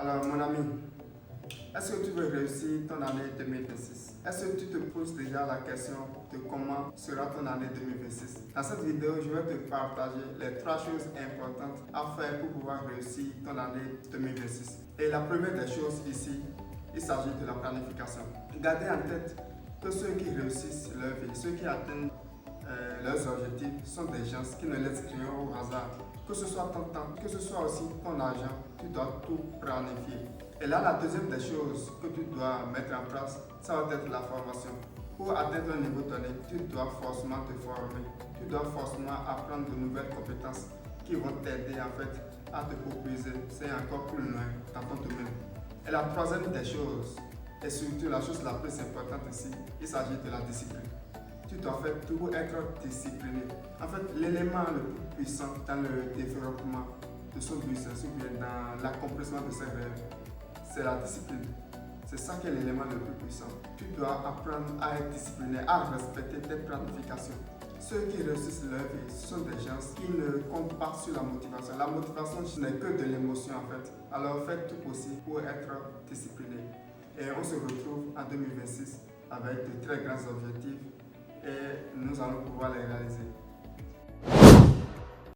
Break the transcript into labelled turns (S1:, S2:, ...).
S1: Alors mon ami, est-ce que tu veux réussir ton année 2026? Est-ce que tu te poses déjà la question de comment sera ton année 2026? Dans cette vidéo, je vais te partager les 3 choses importantes à faire pour pouvoir réussir ton année 2026. Et la première des choses ici, il s'agit de la planification. Gardez en tête que ceux qui réussissent leur vie, ceux qui atteignent leurs objectifs sont des gens qui ne laissent rien au hasard. Que ce soit ton temps, que ce soit aussi ton argent, tu dois tout planifier. Et là, la deuxième des choses que tu dois mettre en place, ça va être la formation. Pour atteindre un niveau donné, tu dois forcément te former. Tu dois forcément apprendre de nouvelles compétences qui vont t'aider en fait à te propulser, c'est encore plus loin dans ton domaine. Et la troisième des choses, et surtout la chose la plus importante ici, il s'agit de la discipline. Tu dois faire tout être discipliné. En fait, l'élément le plus puissant dans le développement de son business ou bien dans l'accomplissement de ses rêves, c'est la discipline. C'est ça qui est l'élément le plus puissant. Tu dois apprendre à être discipliné, à respecter tes planifications. Ceux qui réussissent leur vie, ce sont des gens qui ne comptent pas sur la motivation. La motivation, ce n'est que de l'émotion en fait. Alors faites tout possible pour être discipliné. Et on se retrouve en 2026 avec de très grands objectifs et nous allons pouvoir les réaliser.